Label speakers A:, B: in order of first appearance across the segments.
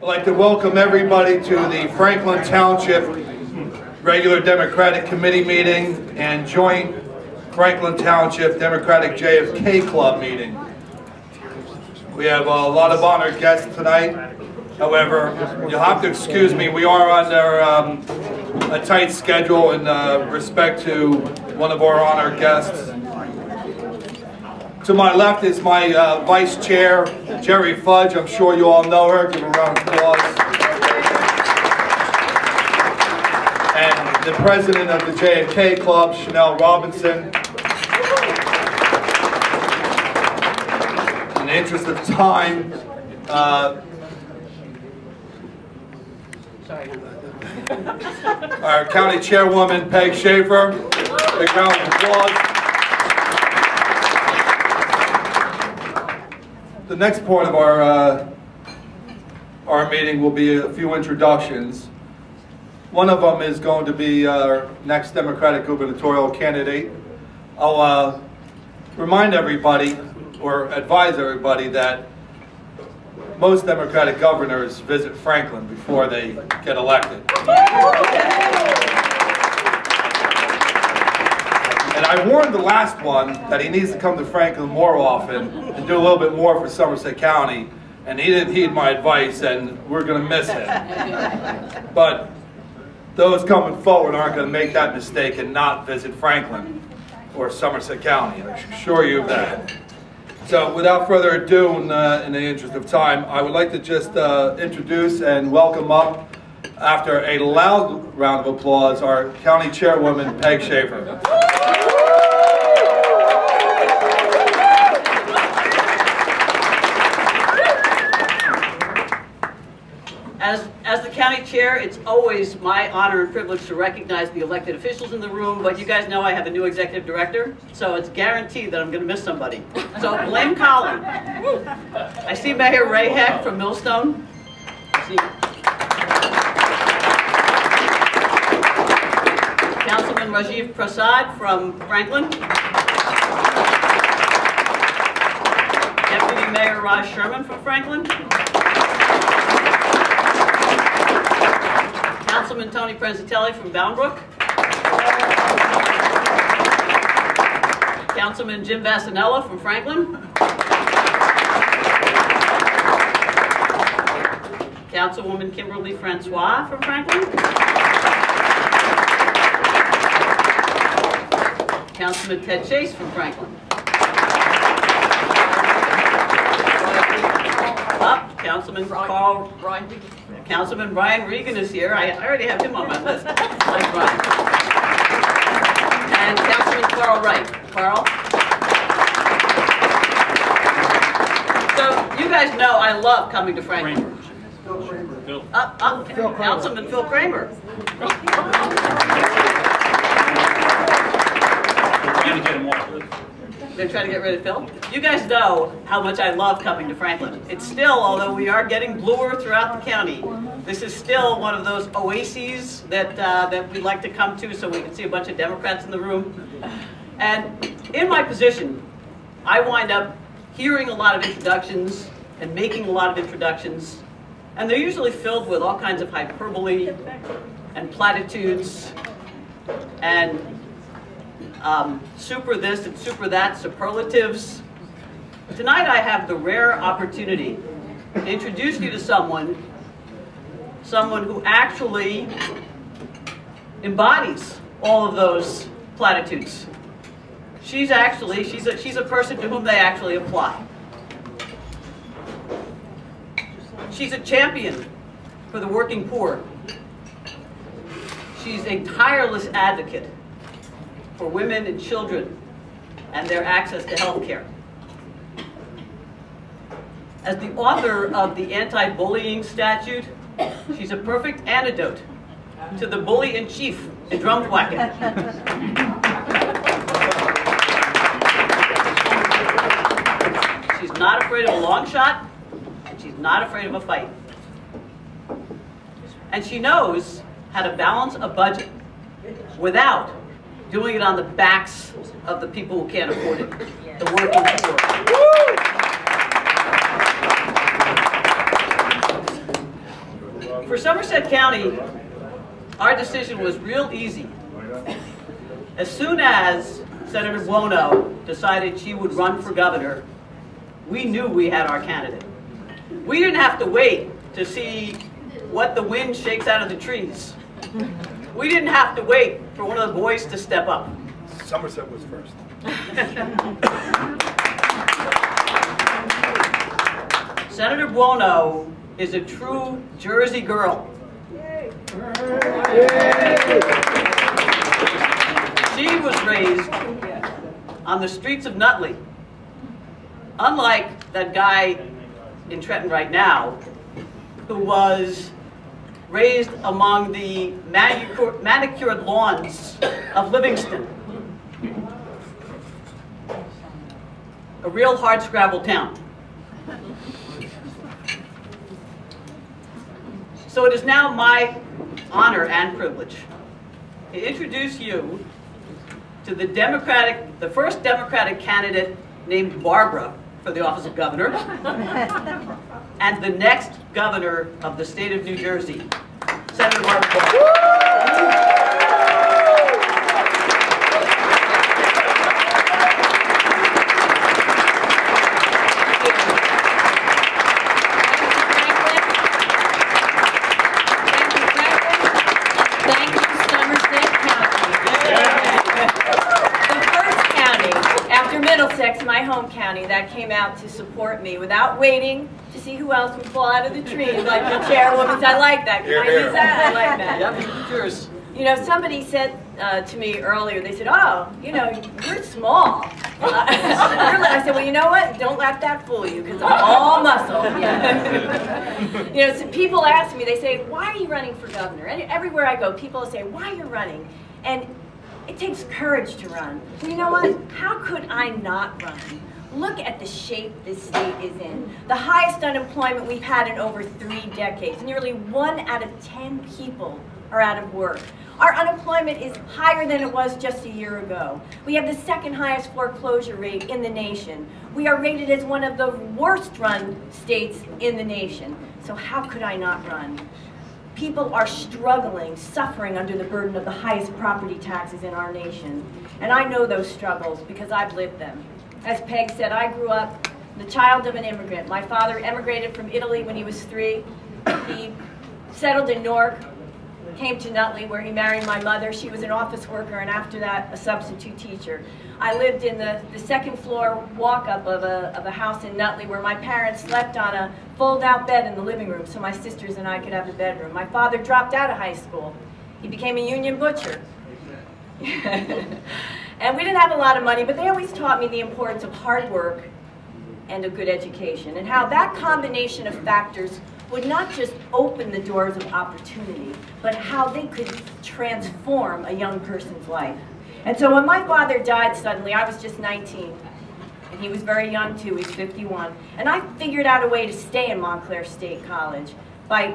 A: I'd like to welcome everybody to the Franklin Township regular Democratic Committee meeting and joint Franklin Township Democratic JFK Club meeting. We have a lot of honored guests tonight. However, you'll have to excuse me, we are under a tight schedule in respect to one of our honored guests. To my left is my Vice Chair, Jerry Fudge. I'm sure you all know her. Give her a round of applause. And the President of the JFK Club, Chanel Robinson. In the interest of time, our County Chairwoman, Peg Schaffer. Big round of applause. The next part of our meeting will be a few introductions. One of them is going to be our next Democratic gubernatorial candidate. I'll remind everybody, or advise everybody, that most Democratic governors visit Franklin before they get elected. And I warned the last one that he needs to come to Franklin more often and do a little bit more for Somerset County, and he didn't heed my advice, and we're going to miss him. But those coming forward aren't going to make that mistake and not visit Franklin or Somerset County. I assure you of that. So without further ado, in the interest of time, I would like to just introduce and welcome up, after a loud round of applause, our County Chairwoman, Peg Schaffer.
B: As the county chair, it's always my honor and privilege to recognize the elected officials in the room, but you guys know I have a new executive director, so it's guaranteed that I'm going to miss somebody. So blame Colin. I see Mayor Ray Heck from Millstone. Councilman Rajiv Prasad from Franklin. Deputy Mayor Raj Sherman from Franklin. Councilman Tony Prezatelli from Boundbrook. Councilman Jim Vassanella from Franklin. Councilwoman Kimberly Francois from Franklin. Councilman Ted Chase from Franklin. Up, Councilman Brian Regan is here. I already have him on my list. Like Brian. And Councilman Carl Wright. Carl? So you guys know I love coming to Franklin. Councilman Phil Kramer. They're trying to get rid of Phil. You guys know how much I love coming to Franklin. It's still, although we are getting bluer throughout the county, this is still one of those oases that we like to come to so we can see a bunch of Democrats in the room. And in my position, I wind up hearing a lot of introductions and making a lot of introductions, and they're usually filled with all kinds of hyperbole and platitudes and super this and super that, superlatives. Tonight I have the rare opportunity to introduce you to someone who actually embodies all of those platitudes. She's a person to whom they actually apply. She's a champion for the working poor. She's a tireless advocate for women and children and their access to health care. As the author of the anti-bullying statute, she's a perfect antidote to the bully-in-chief in Drumthwacket. She's not afraid of a long shot, and she's not afraid of a fight. And she knows how to balance a budget without doing it on the backs of the people who can't afford it, the working poor. Somerset County, our decision was real easy. As soon as Senator Buono decided she would run for governor, we knew we had our candidate. We didn't have to wait to see what the wind shakes out of the trees. We didn't have to wait for one of the boys to step up.
A: Somerset was first.
B: Senator Buono is a true Jersey girl. She was raised on the streets of Nutley. Unlike that guy in Trenton right now, who was raised among the manicured lawns of Livingston. A real hard-scrabble town. So it is now my honor and privilege to introduce you to the first Democratic candidate named Barbara for the office of governor, and the next governor of the state of New Jersey, Senator Barbara.
C: My home county that came out to support me without waiting to see who else would fall out of the trees, like the chairwoman. I like that. Can I use that? I like that.
B: Yep, yours.
C: You know, somebody said to me earlier, they said, oh, you know, you're small. I said, well, you know what? Don't let that fool you, because I'm all muscle. You know, so people ask me, they say, why are you running for governor? And everywhere I go, people say, why are you running? And it takes courage to run. Well, you know what? How could I not run? Look at the shape this state is in. The highest unemployment we've had in over 3 decades. Nearly 1 out of 10 people are out of work. Our unemployment is higher than it was just a year ago. We have the 2nd highest foreclosure rate in the nation. We are rated as one of the worst run states in the nation. So how could I not run? People are struggling, suffering under the burden of the highest property taxes in our nation. And I know those struggles because I've lived them. As Peg said, I grew up the child of an immigrant. My father emigrated from Italy when he was 3. He settled in Newark, came to Nutley where he married my mother. She was an office worker and after that a substitute teacher. I lived in the 2nd floor walk-up of a house in Nutley where my parents slept on a fold-out bed in the living room so my sisters and I could have a bedroom. My father dropped out of high school. He became a union butcher. And we didn't have a lot of money, but they always taught me the importance of hard work and a good education, and how that combination of factors would not just open the doors of opportunity, but how they could transform a young person's life. And so when my father died suddenly, I was just 19. And he was very young too, he's 51. And I figured out a way to stay in Montclair State College by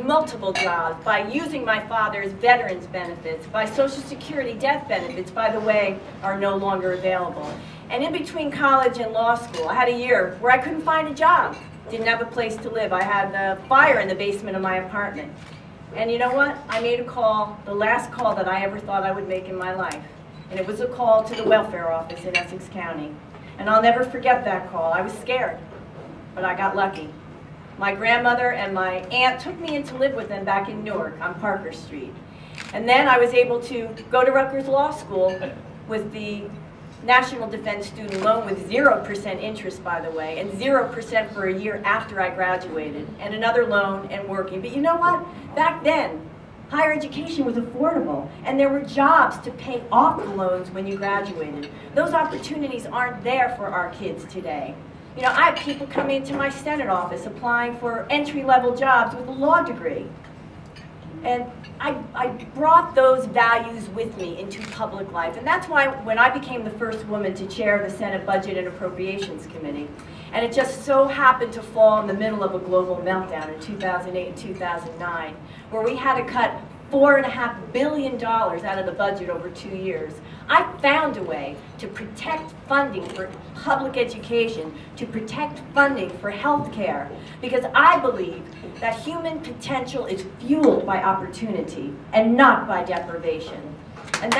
C: multiple jobs, by using my father's veterans benefits, by Social Security death benefits, by the way, are no longer available. And in between college and law school, I had a year where I couldn't find a job. Didn't have a place to live. I had a fire in the basement of my apartment. And you know what? I made a call, the last call that I ever thought I would make in my life. And it was a call to the welfare office in Essex County. And I'll never forget that call. I was scared, but I got lucky. My grandmother and my aunt took me in to live with them back in Newark on Parker Street. And then I was able to go to Rutgers Law School with the National Defense Student Loan with 0% interest, by the way, and 0% for a year after I graduated, and another loan and working. But you know what? Back then, higher education was affordable, and there were jobs to pay off the loans when you graduated. Those opportunities aren't there for our kids today. You know, I have people come into my Senate office applying for entry-level jobs with a law degree. And I brought those values with me into public life. And that's why when I became the first woman to chair the Senate Budget and Appropriations Committee, and it just so happened to fall in the middle of a global meltdown in 2008 and 2009, where we had to cut $4.5 billion out of the budget over 2 years. I found a way to protect funding for public education, to protect funding for health care, because I believe that human potential is fueled by opportunity and not by deprivation. And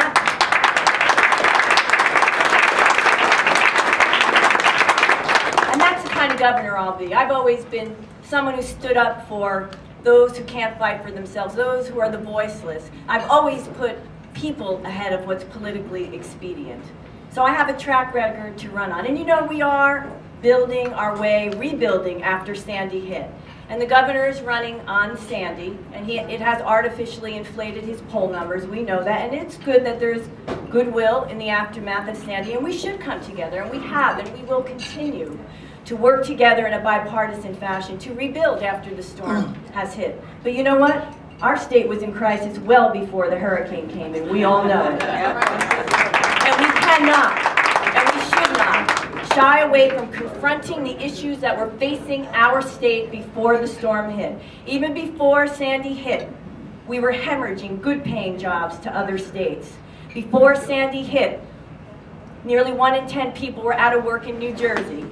C: that's the kind of governor I'll be. I've always been someone who stood up for those who can't fight for themselves, those who are the voiceless. I've always put people ahead of what's politically expedient. So I have a track record to run on. And you know, we are building our way, rebuilding after Sandy hit. And the governor is running on Sandy, and it has artificially inflated his poll numbers. We know that, and it's good that there's goodwill in the aftermath of Sandy, and we should come together, and we have, and we will continue to work together in a bipartisan fashion to rebuild after the storm has hit. But you know what? Our state was in crisis well before the hurricane came, and we all know it. And we cannot, and we should not, shy away from confronting the issues that were facing our state before the storm hit. Even before Sandy hit, we were hemorrhaging good-paying jobs to other states. Before Sandy hit, nearly 1 in 10 people were out of work in New Jersey.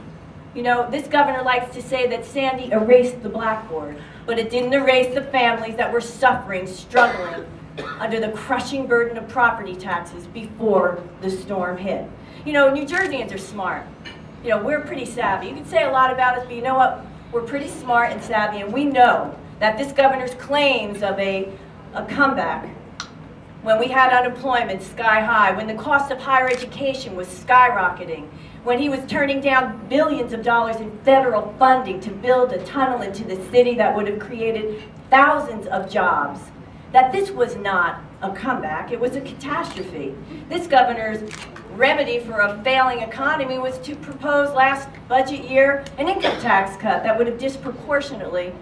C: You know, this governor likes to say that Sandy erased the blackboard, but it didn't erase the families that were suffering, struggling under the crushing burden of property taxes before the storm hit. You know, New Jerseyans are smart. You know, we're pretty savvy. You can say a lot about us, but you know what? We're pretty smart and savvy, and we know that this governor's claims of a comeback, when we had unemployment sky high, when the cost of higher education was skyrocketing, when he was turning down billions of dollars in federal funding to build a tunnel into the city that would have created thousands of jobs, that this was not a comeback, it was a catastrophe. This governor's remedy for a failing economy was to propose last budget year an income tax cut that would have disproportionately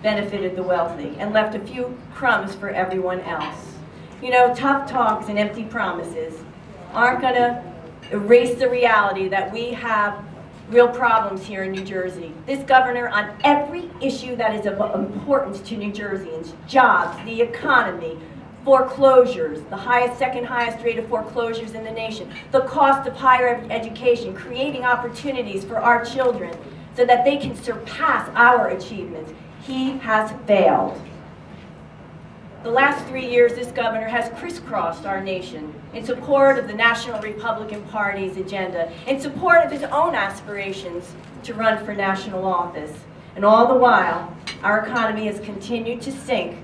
C: benefited the wealthy and left a few crumbs for everyone else. You know, tough talks and empty promises aren't going to erase the reality that we have real problems here in New Jersey. This governor, on every issue that is of importance to New Jerseyans, jobs, the economy, foreclosures, the second highest rate of foreclosures in the nation, the cost of higher education, creating opportunities for our children so that they can surpass our achievements. He has failed. The last 3 years, this governor has crisscrossed our nation in support of the National Republican Party's agenda, in support of his own aspirations to run for national office. And all the while, our economy has continued to sink,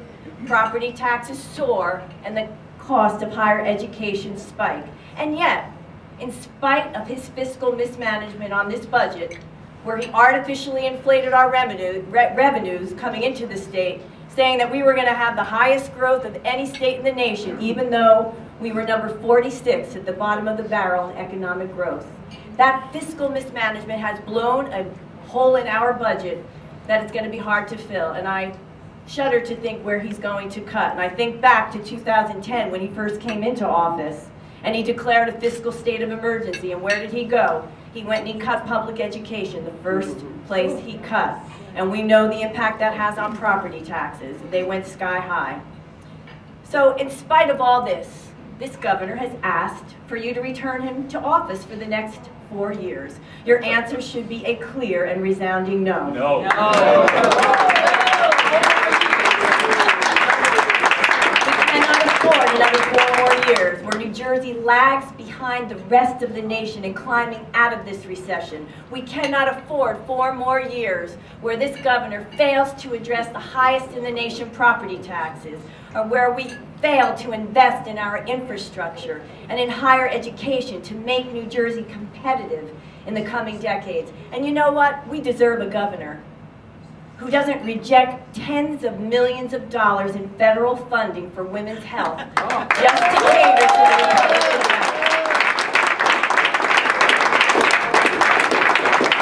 C: property taxes soar, and the cost of higher education spike. And yet, in spite of his fiscal mismanagement on this budget, where he artificially inflated our revenues coming into the state, saying that we were going to have the highest growth of any state in the nation, even though we were number 46 at the bottom of the barrel in economic growth. That fiscal mismanagement has blown a hole in our budget that it's going to be hard to fill. And I shudder to think where he's going to cut. And I think back to 2010 when he first came into office and he declared a fiscal state of emergency. And where did he go? He went and he cut public education, the first place he cut. And we know the impact that has on property taxes. They went sky high. So in spite of all this, this governor has asked for you to return him to office for the next 4 years. Your answer should be a clear and resounding no.
D: No.
C: We cannot afford another 4 more years where New Jersey lags behind the rest of the nation in climbing out of this recession. We cannot afford 4 more years where this governor fails to address the highest in the nation property taxes, or where we fail to invest in our infrastructure and in higher education to make New Jersey competitive in the coming decades. And you know what? We deserve a governor who doesn't reject tens of millions of dollars in federal funding for women's health just to cater to the Republican agenda.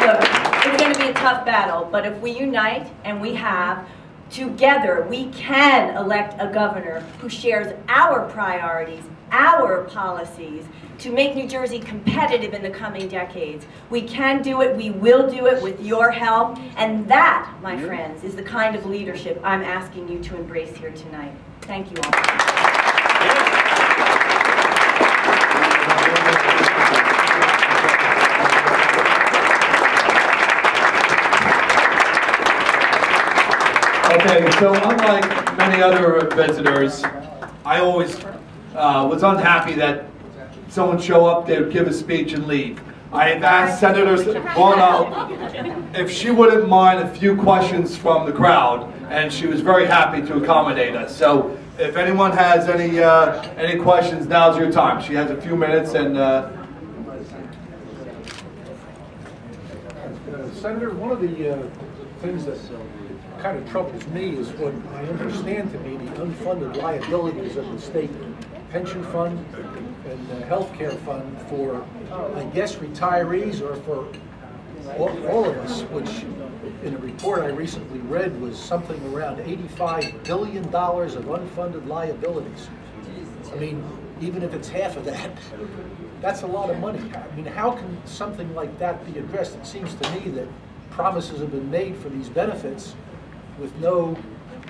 C: Look, it's going to be a tough battle, but if we unite, and we have, together we can elect a governor who shares our priorities, our policies, to make New Jersey competitive in the coming decades. We can do it, we will do it with your help, and that, my friends, is the kind of leadership I'm asking you to embrace here tonight. Thank you all.
A: Okay, so unlike many other visitors, I always was unhappy that someone show up, they would give a speech and leave. I have asked Senator Buono if she wouldn't mind a few questions from the crowd, and she was very happy to accommodate us. So if anyone has any questions, now's your time. She has a few minutes, and
D: Senator, one of the things that kind of troubles me is what I understand to be the unfunded liabilities of the state pension fund and the health care fund for, I guess, retirees or for all of us, which in a report I recently read was something around $85 billion of unfunded liabilities. I mean, even if it's half of that, that's a lot of money. I mean, how can something like that be addressed? It seems to me that promises have been made for these benefits with no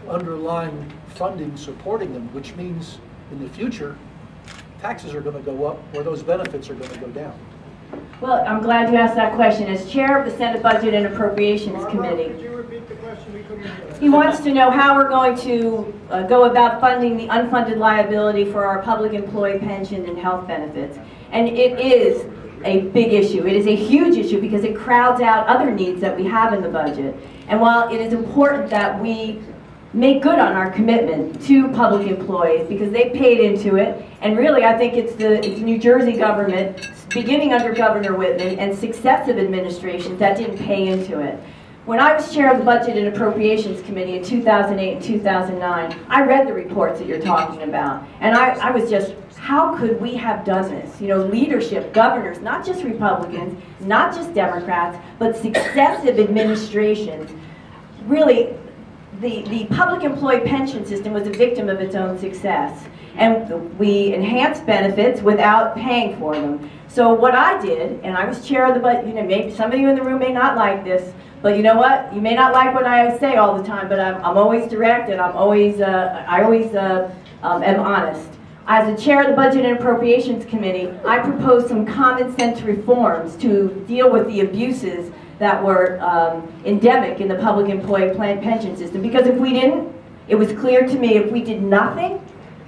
D: underlying funding supporting them, which means in the future, taxes are going to go up or those benefits are going to go down.
C: Well, I'm glad you asked that question. As chair of the Senate Budget and Appropriations Committee,
D: Could you repeat the question?
C: he wants to know how we're going to go about funding the unfunded liability for our public employee pension and health benefits. And it is a big issue. It is a huge issue because it crowds out other needs that we have in the budget. And while it is important that we make good on our commitment to public employees because they paid into it, and really I think it's the New Jersey government, beginning under Governor Whitman and successive administrations, that didn't pay into it. When I was chair of the Budget and Appropriations Committee in 2008 and 2009, I read the reports that you're talking about, and I was just, how could we have done this? You know, leadership, governors, not just Republicans, not just Democrats, but successive administrations. Really, the public employee pension system was a victim of its own success. And we enhanced benefits without paying for them. So what I did, and I was chair of the budget, you know, maybe some of you in the room may not like this, but you know what? You may not like what I say all the time, but I'm always direct and I always am honest. As the chair of the Budget and Appropriations Committee, I proposed some common sense reforms to deal with the abuses that were endemic in the public employee pension system. Because if we didn't, it was clear to me if we did nothing,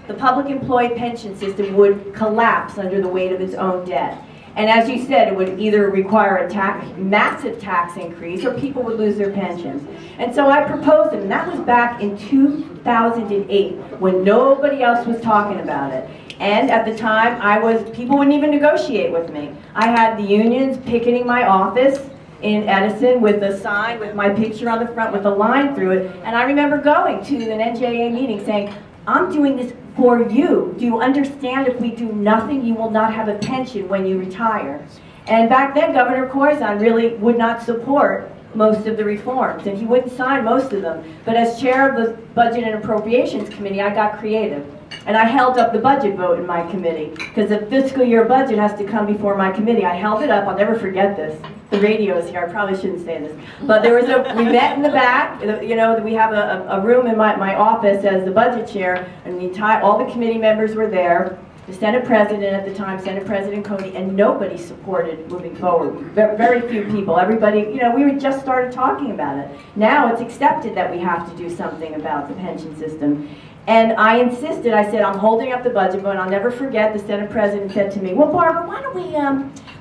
C: the public employee pension system would collapse under the weight of its own debt. And as you said, it would either require a massive tax increase or people would lose their pensions. And so I proposed it, and that was back in 2008 when nobody else was talking about it. And at the time, people wouldn't even negotiate with me. I had the unions picketing my office in Edison with a sign with my picture on the front with a line through it. And I remember going to an NJA meeting saying, I'm doing this for you. Do you understand if we do nothing, you will not have a pension when you retire? And back then, Governor Corzine really would not support most of the reforms, and he wouldn't sign most of them. But as chair of the Budget and Appropriations Committee, I got creative. And I held up the budget vote in my committee, because the fiscal year budget has to come before my committee. I held it up, I'll never forget this. The radio is here, I probably shouldn't say this. But there was we met in the back, you know, we have a room in my office as the budget chair, and all the committee members were there. The Senate President at the time, Senate President Cody, and nobody supported moving forward. Very few people. Everybody, you know, we just started talking about it. Now it's accepted that we have to do something about the pension system. And I insisted, I said, I'm holding up the budget vote, and I'll never forget the Senate President said to me, well, Barbara, why don't we,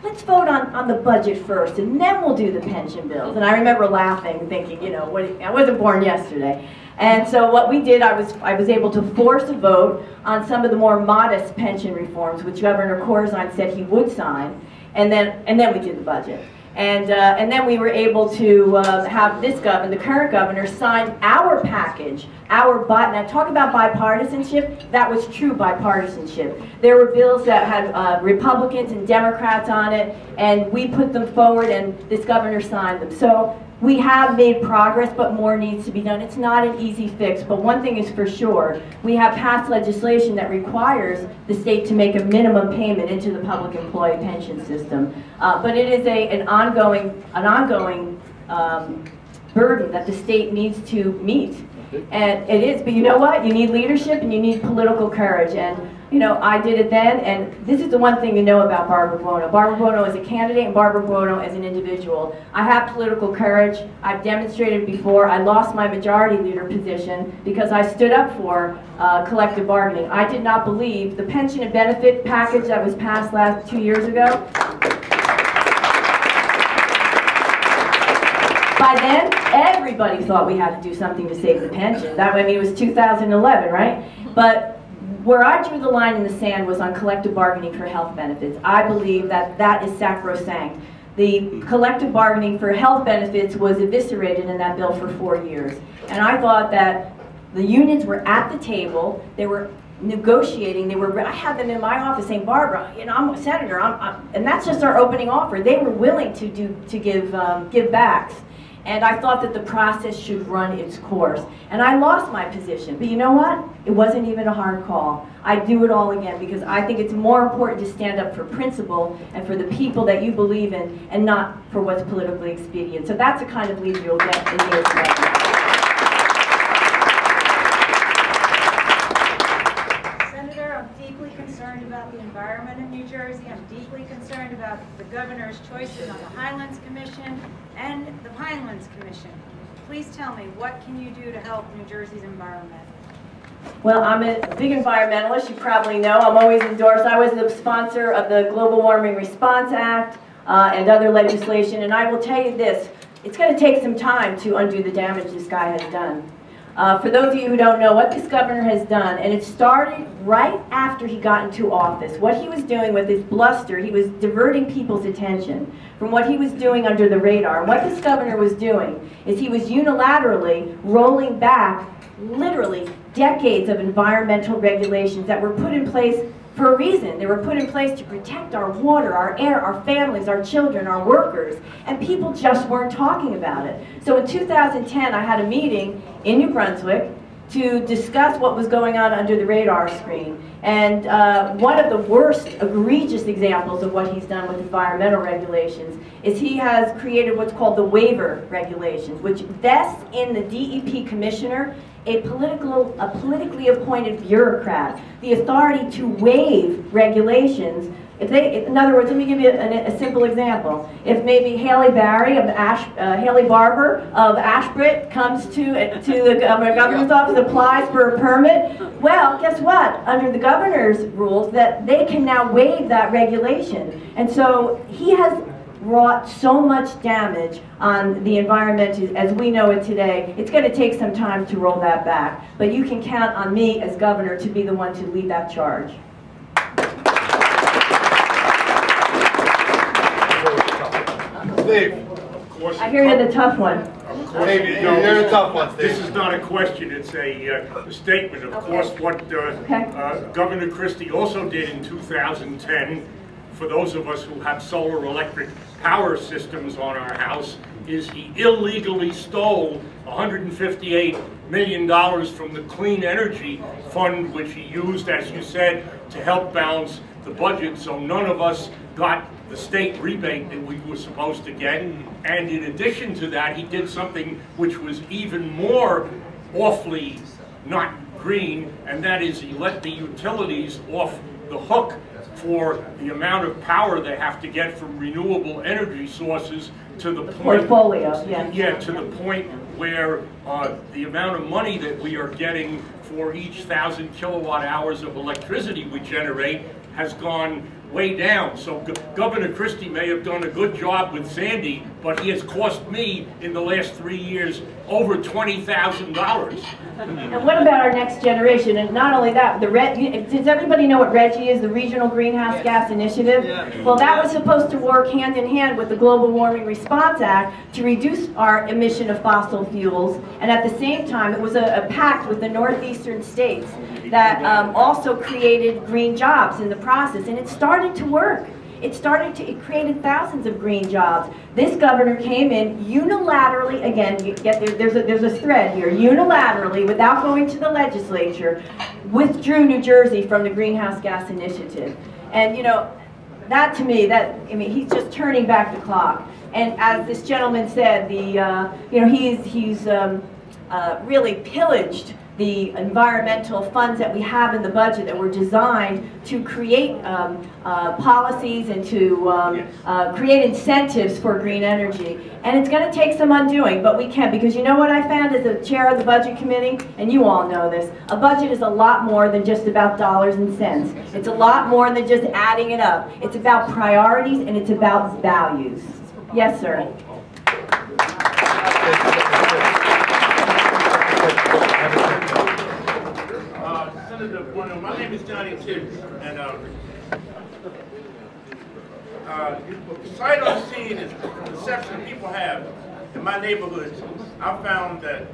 C: let's vote on the budget first, and then we'll do the pension bills. And I remember laughing, thinking, you know, I wasn't born yesterday. And so what we did, I was able to force a vote on some of the more modest pension reforms, which Governor Corzine said he would sign, and then we did the budget. And then we were able to have this governor, the current governor, sign our package, now talk about bipartisanship, that was true bipartisanship. There were bills that had Republicans and Democrats on it, and we put them forward and this governor signed them. So we have made progress, but more needs to be done. It's not an easy fix, but one thing is for sure. We have passed legislation that requires the state to make a minimum payment into the public employee pension system. But it is an ongoing burden that the state needs to meet. And it is, but you know what? You need leadership and you need political courage. And You know, I did it then, and this is the one thing to know about Barbara Buono. Barbara Buono is a candidate and Barbara Buono as an individual. I have political courage. I've demonstrated before. I lost my majority leader position because I stood up for collective bargaining. I did not believe the pension and benefit package that was passed 2 years ago. By then, everybody thought we had to do something to save the pension. That, I mean, it was 2011, right? But where I drew the line in the sand was on collective bargaining for health benefits. I believe that that is sacrosanct. The collective bargaining for health benefits was eviscerated in that bill for 4 years. And I thought that the unions were at the table, they were negotiating, I had them in my office saying, Barbara, you know, I'm a senator, and that's just our opening offer. They were willing to give backs. And I thought that the process should run its course. And I lost my position. But you know what? It wasn't even a hard call. I'd do it all again because I think it's more important to stand up for principle and for the people that you believe in and not for what's politically expedient. So that's the kind of leader you'll get in years to come.
E: Senator, I'm deeply concerned about the environment in New Jersey. I'm deeply concerned about the governor's choices on the Highlands Commission and the Pinelands Commission. Please tell me, what can you do to help New Jersey's environment?
C: Well, I'm a big environmentalist, you probably know. I'm always endorsed. I was the sponsor of the Global Warming Response Act and other legislation, and I will tell you this, it's going to take some time to undo the damage this guy has done. For those of you who don't know what this governor has done, and it started right after he got into office, what he was doing with his bluster, he was diverting people's attention from what he was doing under the radar. And what this governor was doing is he was unilaterally rolling back literally decades of environmental regulations that were put in place for a reason. They were put in place to protect our water, our air, our families, our children, our workers, and people just weren't talking about it. So in 2010, I had a meeting in New Brunswick to discuss what was going on under the radar screen. And one of the worst egregious examples of what he's done with environmental regulations is he has created what's called the waiver regulations, which vests in the DEP commissioner a politically appointed bureaucrat the authority to waive regulations. In other words, let me give you a simple example. If maybe Haley Barber of Ashbridge comes to the governor's office, applies for a permit, well, guess what? Under the governor's rules, that they can now waive that regulation. And so he has wrought so much damage on the environment as we know it today. It's going to take some time to roll that back. But you can count on me as governor to be the one to lead that charge.
A: Steve.
C: I hear you're the tough one.
A: Steve, you're the tough one, Steve.
F: This is not a question, it's a statement. Of course, what Governor Christie also did in 2010, for those of us who have solar electric power systems on our house, is he illegally stole $158 million from the Clean Energy Fund, which he used, as you said, to help balance the budget, so none of us got the state rebate that we were supposed to get. And in addition to that, he did something which was even more awfully not green, and that is he let the utilities off the hook for the amount of power they have to get from renewable energy sources, to the point, to the point where the amount of money that we are getting for each 1,000 kilowatt hours of electricity we generate has gone way down. So Governor Christie may have done a good job with Sandy, but he has cost me in the last 3 years over $20,000.
C: And what about our next generation? And not only that, does everybody know what RGGI is, the Regional Greenhouse Gas Initiative? Well, that was supposed to work hand in hand with the Global Warming Response Act to reduce our emission of fossil fuels. And at the same time, it was a pact with the northeastern states that also created green jobs in the process. And it started to work. It created thousands of green jobs. This governor came in unilaterally, again, you get there's a thread here, unilaterally, without going to the legislature, withdrew New Jersey from the Greenhouse Gas Initiative. And you know, that to me, he's just turning back the clock. And as this gentleman said, he's really pillaged the environmental funds that we have in the budget that were designed to create policies and to create incentives for green energy. And it's going to take some undoing, but we can, because you know what I found as the chair of the budget committee, and you all know this, a budget is a lot more than just about dollars and cents. It's a lot more than just adding it up. It's about priorities and it's about values. Yes, sir.
G: Senator Buono, my name is Johnny Tibbs, and sight unseen is the perception people have in my neighborhood. I found that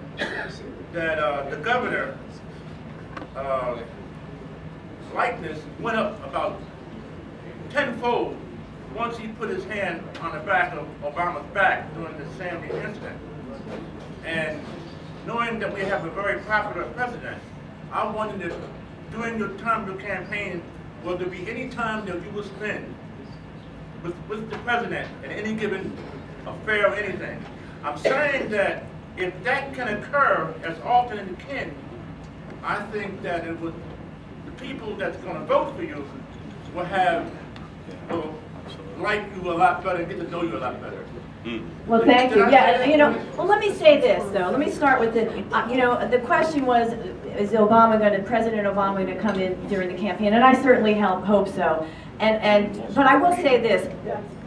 G: the governor likeness went up about tenfold once he put his hand on the back of Obama's back during the Sandy incident. And knowing that we have a very popular president, I wondered if during your time of your campaign, will there be any time that you will spend with the president in any given affair or anything? I'm saying that if that can occur as often as it can, I think that it would, the people that's going to vote for you will have, will like you a lot better and get to know you a lot better.
C: Well, thank you. Yeah, you know, well, let me say this, though. Let me start with the, you know, the question was, is President Obama going to come in during the campaign? And I certainly hope so. But I will say this.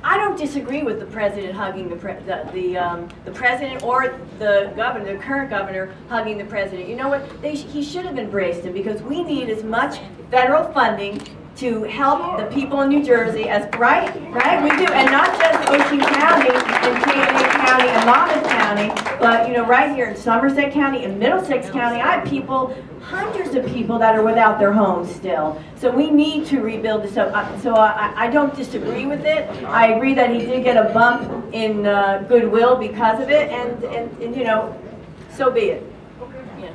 C: I don't disagree with the president hugging the president or the governor, the current governor hugging the president. You know what? He should have embraced him, because we need as much federal funding to help the people in New Jersey as right we do, and not just Ocean County and Camden County and Monmouth County, but you know, right here in Somerset County and Middlesex County, I have people, hundreds of people that are without their homes still. So we need to rebuild this up. So I don't disagree with it. I agree that he did get a bump in goodwill because of it, and you know, so be it. Yeah.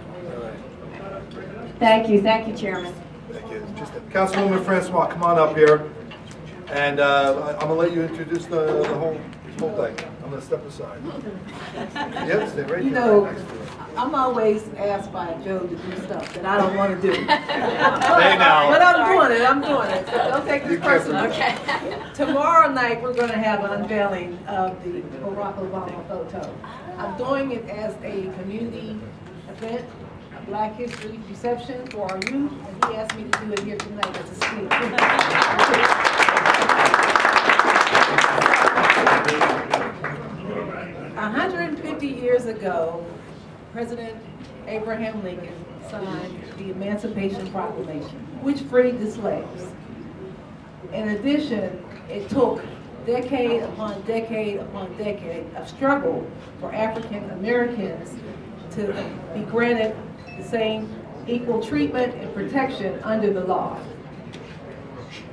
C: Thank you, Chairman.
A: Thank you. Councilwoman Francois, come on up here, and I'm going to let you introduce the whole thing. I'm going to step aside. Yep, stay right there.
H: You know, I'm always asked by Joe to do stuff that I don't want to do. But I'm doing it. So don't take this personal. Okay. Tomorrow night we're going to have an unveiling of the Barack Obama photo. I'm doing it as a community event, a Black History reception for our youth, and he asked me to do it here tonight as a speech. 150 years ago, President Abraham Lincoln signed the Emancipation Proclamation, which freed the slaves. In addition, it took decade upon decade upon decade of struggle for African Americans to be granted the same equal treatment and protection under the law.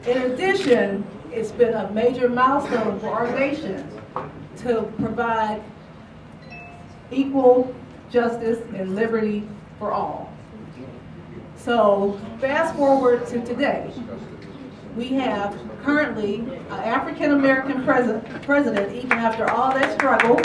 H: In addition, it's been a major milestone for our nation to provide equal justice and liberty for all. So fast forward to today, we have currently an African American president, even after all that struggle.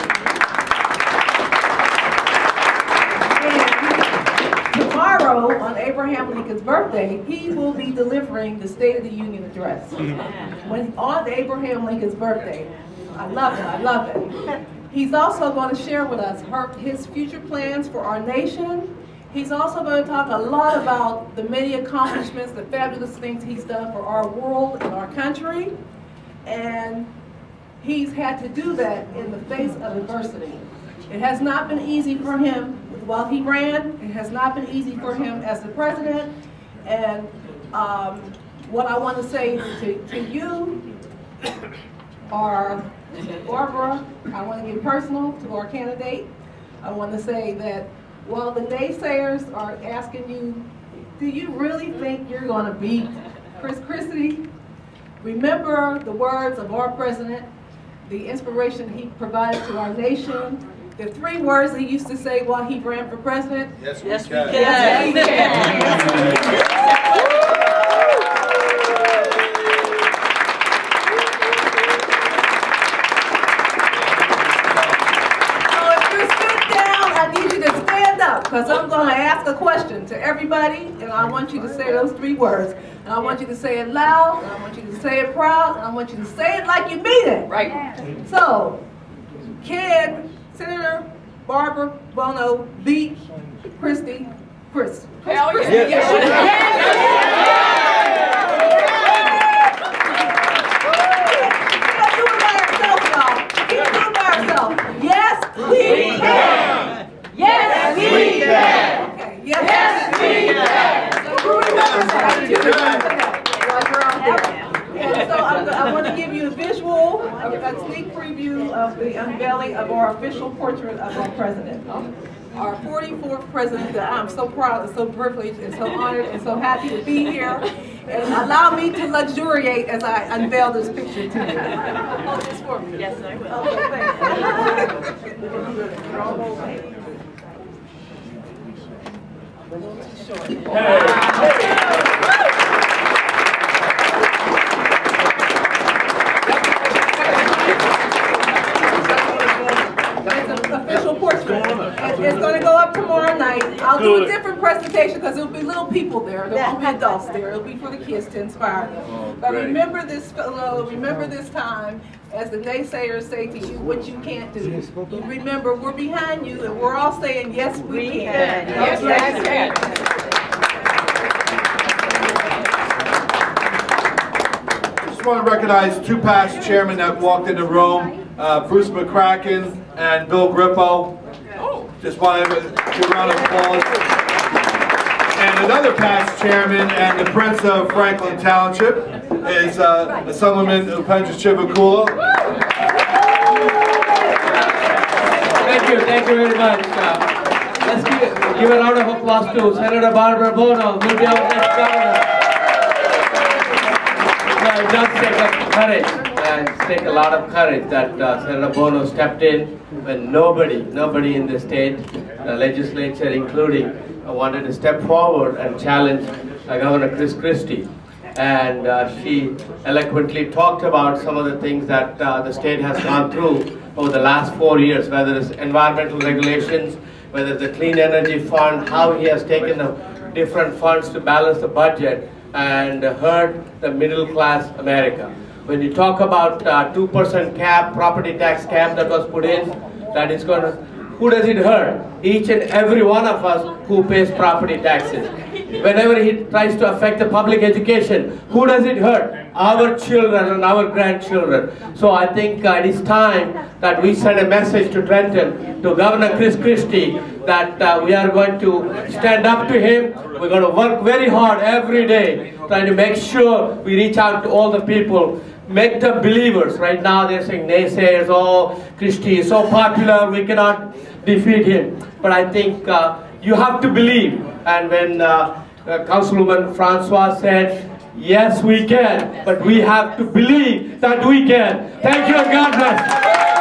H: And tomorrow, on Abraham Lincoln's birthday, he will be delivering the State of the Union address. On Abraham Lincoln's birthday. I love it. He's also going to share with us his future plans for our nation. He's also going to talk a lot about the many accomplishments, the fabulous things he's done for our world and our country. And he's had to do that in the face of adversity. It has not been easy for him while he ran. It has not been easy for him as the president. And what I want to say to you are, Barbara, I want to get personal to our candidate. I want to say that while the naysayers are asking you, do you really think you're going to beat Chris Christie? Remember the words of our president, the inspiration he provided to our nation, the 3 words he used to say while he ran for president.
A: Yes, we can.
H: Yes, we can. because I'm going to ask a question to everybody, and I want you to say those 3 words. And I want you to say it loud, and I want you to say it proud, and I want you to say it like you mean it.
B: Right.
H: So, can Senator Barbara Buono beat Christie? Chris?
B: Hell yeah.
H: Yes. Do it by herself, y'all. Keep doing it by herself. Yes, we can. Yes, we can. Okay. Yes, we can. So who remembers that? And so I want to give you a visual, a sneak preview of the unveiling of our official portrait of our president. Our 44th president that I'm so proud and so privileged and so honored and so happy to be here. And allow me to luxuriate as I unveil this picture to you. Hold this for me.
B: Yes, I will.
H: Official portrait. It's going to go up tomorrow night. I'll do a different presentation because there'll be little people there. There won't be adults there. It'll be for the kids to inspire them. But remember this, remember this time, as the naysayers say to you what you can't do. You remember we're behind you, and we're all saying yes, we can.
B: Yes, we can.
A: I just want to recognize 2 past chairmen that walked in the room, Bruce McCracken and Bill Grippo. Just want to give a round of applause. And another past chairman and the Prince of Franklin Township is Assemblyman Upendra Chivukula.
I: Thank you very much. Let's give a round of applause to Senator Barbara Buono, who will be our next governor. It does take courage, and it takes a lot of courage that Senator Buono stepped in when nobody in the state legislature, including, wanted to step forward and challenge Governor Chris Christie. And she eloquently talked about some of the things that the state has gone through over the last 4 years, whether it's environmental regulations, whether it's the Clean Energy Fund, how he has taken the different funds to balance the budget and hurt the middle class America. When you talk about 2% cap, property tax cap that was put in, that is going to, who does it hurt? Each and every one of us who pays property taxes. Whenever he tries to affect the public education, who does it hurt? Our children and our grandchildren. So I think it is time that we send a message to Trenton, to Governor Chris Christie, that we are going to stand up to him. We're going to work very hard every day, trying to make sure we reach out to all the people, make them believers. Right now they're saying naysayers, oh, Christie is so popular, we cannot defeat him. But I think you have to believe. And when Councilwoman Francois said, yes, we can, but we have to believe that we can. Thank you and God bless.